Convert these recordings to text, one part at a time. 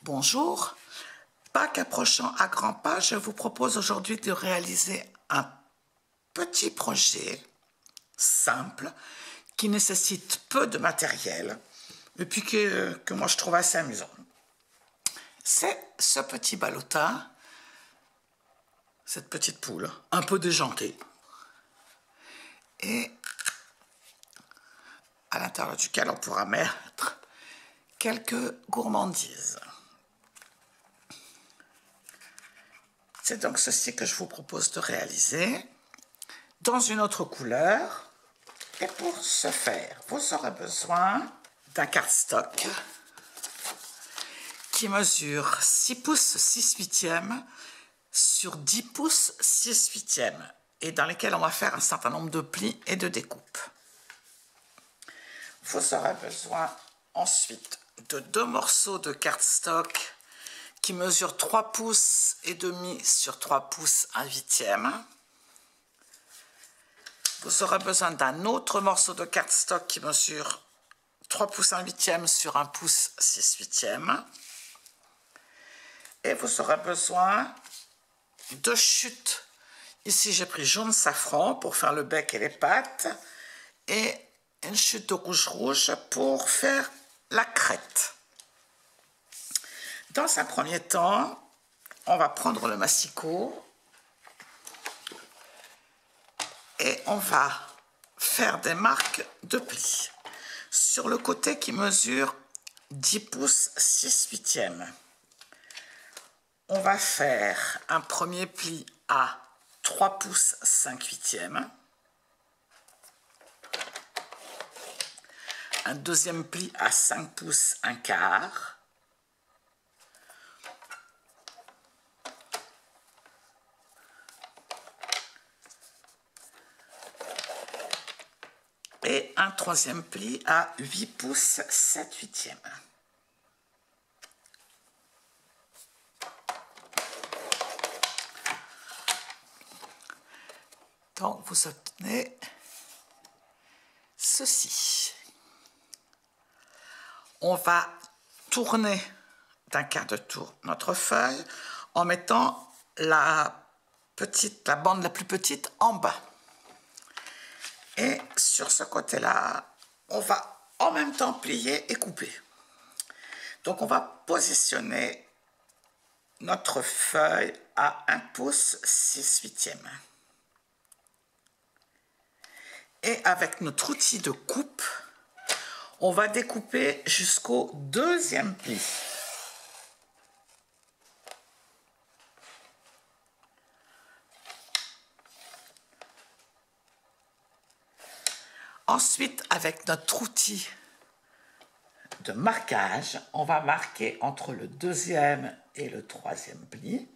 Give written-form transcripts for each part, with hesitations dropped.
Bonjour, Pâques approchant à grands pas, je vous propose aujourd'hui de réaliser un petit projet simple qui nécessite peu de matériel et puis que moi je trouve assez amusant. C'est ce petit ballotin, cette petite poule, un peu déjantée, et à l'intérieur duquel on pourra mettre quelques gourmandises. C'est donc ceci que je vous propose de réaliser dans une autre couleur. Et pour ce faire, vous aurez besoin d'un cardstock qui mesure 6 pouces 6/8 sur 10 pouces 6/8 et dans lesquels on va faire un certain nombre de plis et de découpes. Vous aurez besoin ensuite de 2 morceaux de cardstock qui mesure 3 pouces et demi sur 3 pouces 1/8. Vous aurez besoin d'un autre morceau de cardstock qui mesure 3 pouces 1/8 sur 1 pouce 6/8. Et vous aurez besoin de chutes. Ici j'ai pris jaune safran pour faire le bec et les pattes et une chute de rouge pour faire la crête. Dans un premier temps, on va prendre le massicot et on va faire des marques de plis sur le côté qui mesure 10 pouces 6/8. On va faire un premier pli à 3 pouces 5/8, un deuxième pli à 5 pouces 1/4, et un troisième pli à 8 pouces 7/8. Donc vous obtenez ceci. On va tourner d'un quart de tour notre feuille en mettant la bande la plus petite en bas. Et sur ce côté-là, on va en même temps plier et couper. Donc on va positionner notre feuille à 1 pouce 6/8. Et avec notre outil de coupe, on va découper jusqu'au deuxième pli. Ensuite, avec notre outil de marquage, on va marquer entre le deuxième et le troisième pli.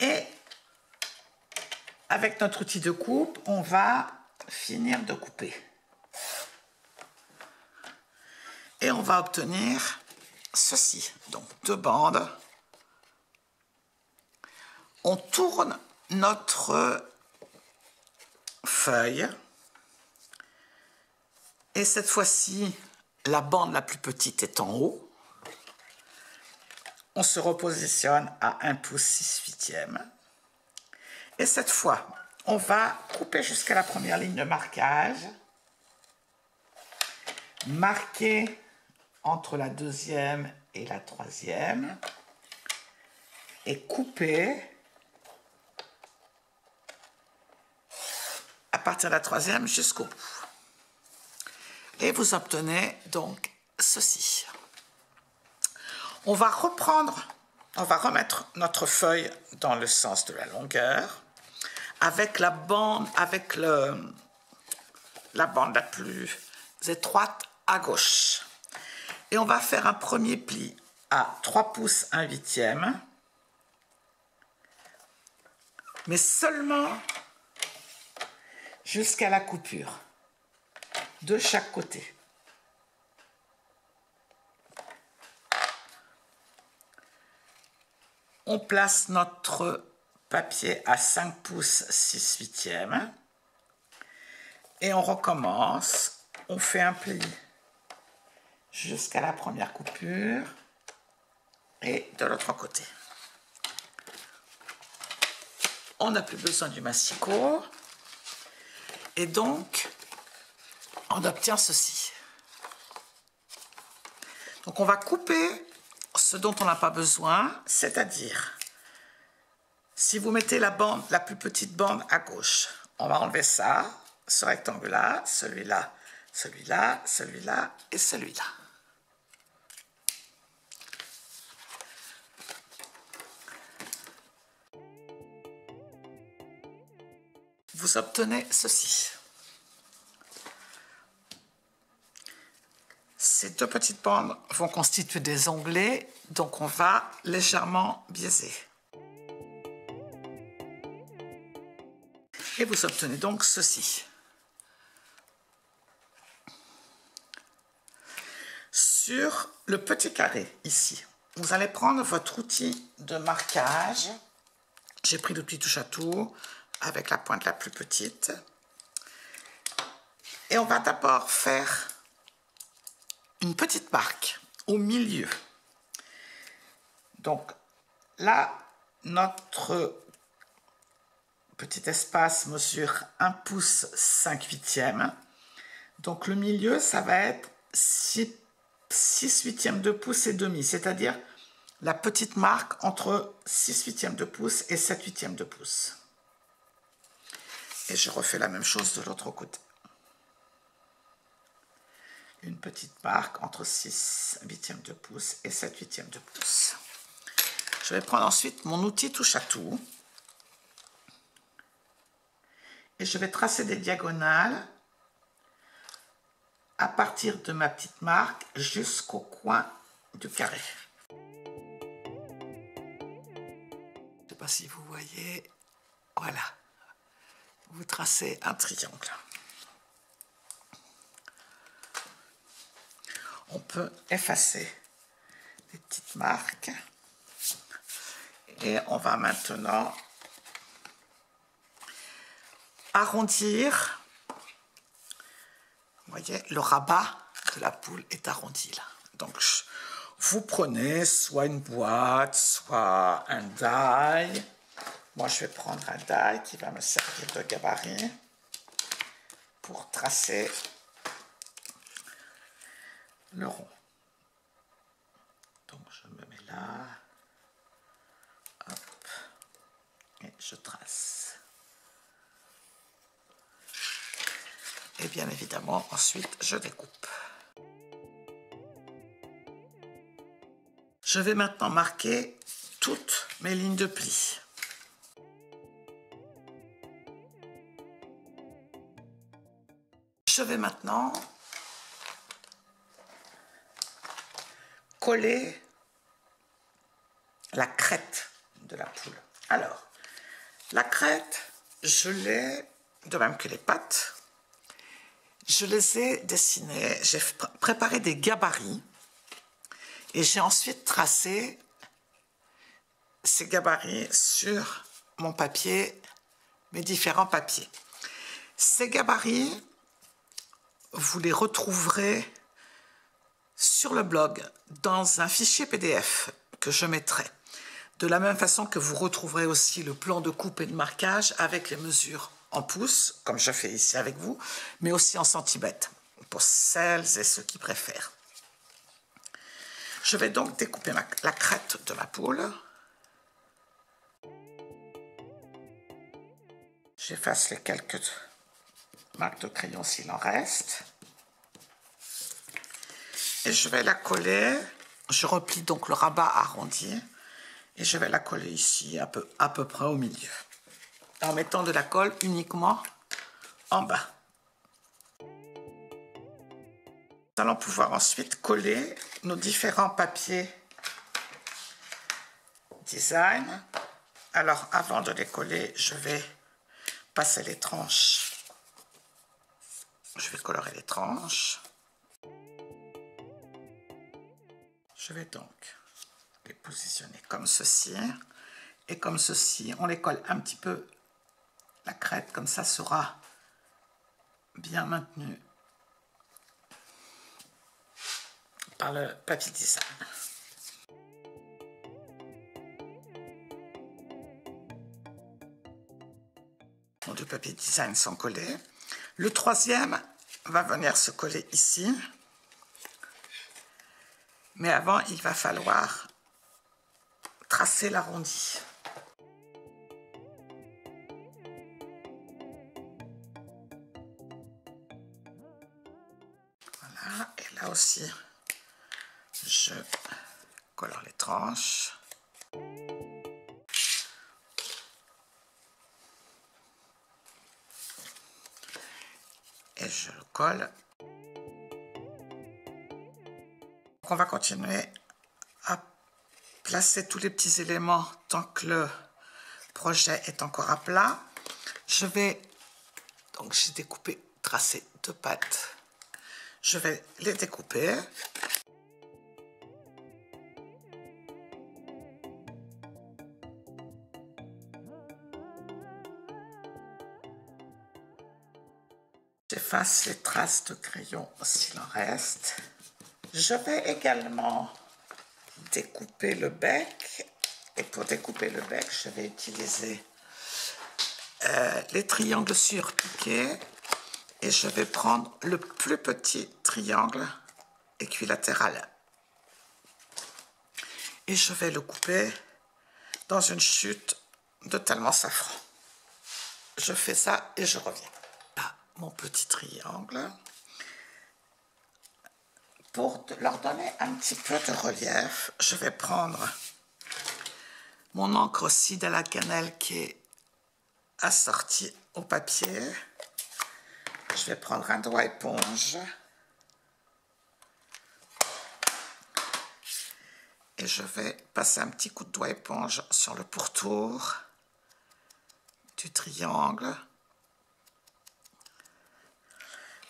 Et avec notre outil de coupe, on va finir de couper. Et on va obtenir ceci, donc 2 bandes. On tourne notre feuille et cette fois-ci, la bande la plus petite est en haut. On se repositionne à 1 pouce 6/8. Et cette fois, on va couper jusqu'à la première ligne de marquage, marquer entre la deuxième et la troisième et couper à partir de la troisième jusqu'au bout. Et vous obtenez donc ceci. On va remettre notre feuille dans le sens de la longueur avec la bande la plus étroite à gauche. Et on va faire un premier pli à 3 pouces 1/8, mais seulement jusqu'à la coupure de chaque côté. On place notre papier à 5 pouces 6/8 et on recommence on fait un pli jusqu'à la première coupure et de l'autre côté. On n'a plus besoin du massicot et donc on obtient ceci. Donc on va couper ce dont on n'a pas besoin, c'est-à-dire si vous mettez la bande, la plus petite bande à gauche, on va enlever ça, ce rectangle-là, celui-là, celui-là, celui-là et celui-là. Vous obtenez ceci. Ces deux petites bandes vont constituer des onglets, donc on va légèrement biaiser. Et vous obtenez donc ceci. Sur le petit carré, ici, vous allez prendre votre outil de marquage. J'ai pris l'outil touche à tout avec la pointe la plus petite. Et on va d'abord faire une petite marque au milieu. Donc là, notre petit espace mesure 1 pouce 5/8. Donc le milieu, ça va être 6/8 de pouce et demi, c'est-à-dire la petite marque entre 6/8 de pouce et 7/8 de pouce. Et je refais la même chose de l'autre côté. Une petite marque entre 6/8 de pouce et 7/8 de pouce. Je vais prendre ensuite mon outil touche à tout. Et je vais tracer des diagonales à partir de ma petite marque jusqu'au coin du carré. Je ne sais pas si vous voyez, voilà, vous tracez un triangle. On peut effacer les petites marques et on va maintenant arrondir. Vous voyez, le rabat de la poule est arrondi là. Donc, vous prenez soit une boîte, soit un die. Moi, je vais prendre un die qui va me servir de gabarit pour tracer le rond. Donc, je me mets là. Hop. Et je trace. Et bien évidemment, ensuite, je découpe. Je vais maintenant marquer toutes mes lignes de pli. Je vais maintenant coller la crête de la poule. Alors, la crête, je l'ai, de même que les pattes, je les ai dessinées, j'ai préparé des gabarits et j'ai ensuite tracé ces gabarits sur mon papier, mes différents papiers. Ces gabarits, vous les retrouverez sur le blog dans un fichier PDF que je mettrai. De la même façon que vous retrouverez aussi le plan de coupe et de marquage avec les mesures en pouces, comme je fais ici avec vous, mais aussi en centimètres, pour celles et ceux qui préfèrent. Je vais donc découper la crête de la poule. J'efface les quelques marques de crayon s'il en reste. Et je vais la coller. Je replie donc le rabat arrondi. Et je vais la coller ici, à peu près au milieu. En mettant de la colle uniquement en bas. Nous allons pouvoir ensuite coller nos différents papiers design. Alors, avant de les coller, je vais passer les tranches. Je vais colorer les tranches. Je vais donc les positionner comme ceci. Et comme ceci, on les colle un petit peu. La crête, comme ça, sera bien maintenue par le papier design. Nos deux papiers design sont collés. Le troisième va venir se coller ici. Mais avant, il va falloir tracer l'arrondi. Voilà, et là aussi, je colore les tranches. Et je le colle. On va continuer à placer tous les petits éléments tant que le projet est encore à plat. Je vais, donc j'ai découpé, tracé deux pattes. Je vais les découper. J'efface les traces de crayon s'il en reste. Je vais également découper le bec. Et pour découper le bec, je vais utiliser les triangles surpiqués. Et je vais prendre le plus petit triangle équilatéral. Et je vais le couper dans une chute de tellement safran. Je fais ça et je reviens. Là, mon petit triangle. Pour leur donner un petit peu de relief, je vais prendre mon encre Cide à la cannelle qui est assortie au papier. Je vais prendre un doigt éponge et je vais passer un petit coup de doigt éponge sur le pourtour du triangle,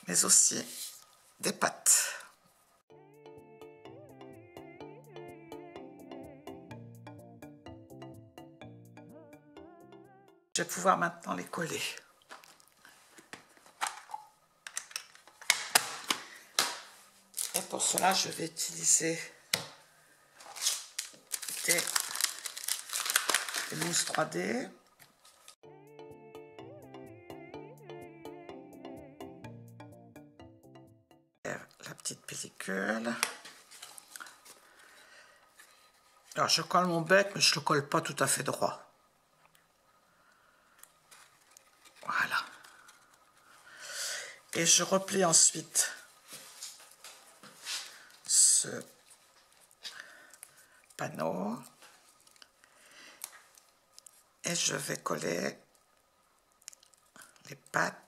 mais aussi des pattes. Je vais pouvoir maintenant les coller. Et pour cela, je vais utiliser des mousses 3D. La petite pellicule. Alors, je colle mon bec, mais je ne le colle pas tout à fait droit. Voilà. Et je replie ensuite ce panneau et je vais coller les pattes.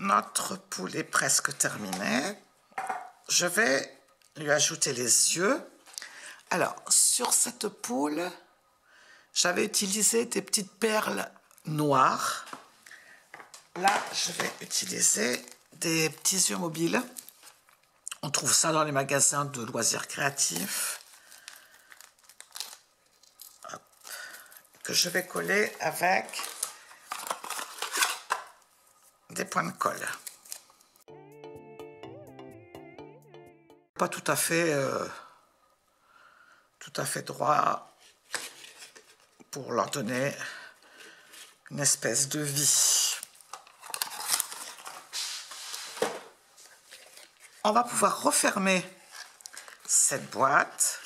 Notre poule est presque terminée. Je vais lui ajouter les yeux. Alors, sur cette poule, j'avais utilisé des petites perles noires. Là, je vais utiliser des petits yeux mobiles. On trouve ça dans les magasins de loisirs créatifs. Hop. Que je vais coller avec des points de colle. Pas tout à fait droit pour leur donner une espèce de vie. On va pouvoir refermer cette boîte.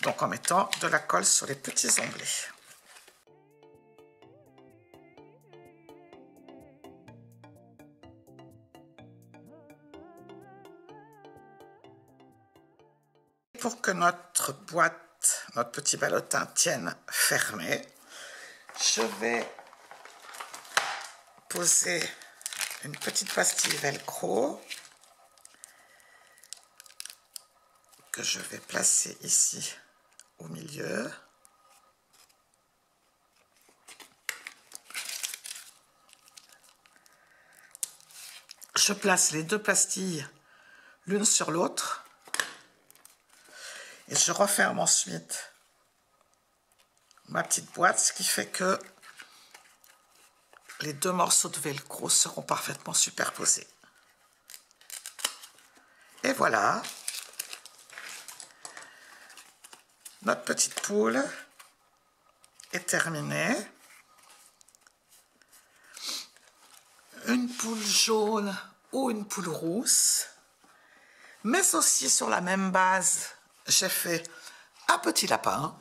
Donc en mettant de la colle sur les petits onglets. Pour que notre boîte, notre petit ballotin tienne fermé, je vais poser une petite pastille velcro que je vais placer ici au milieu. je place les deux pastilles l'une sur l'autre et je referme ensuite ma petite boîte, ce qui fait que les deux morceaux de velcro seront parfaitement superposés. Et voilà, notre petite poule est terminée. Une poule jaune ou une poule rousse, mais aussi sur la même base, j'ai fait un petit lapin.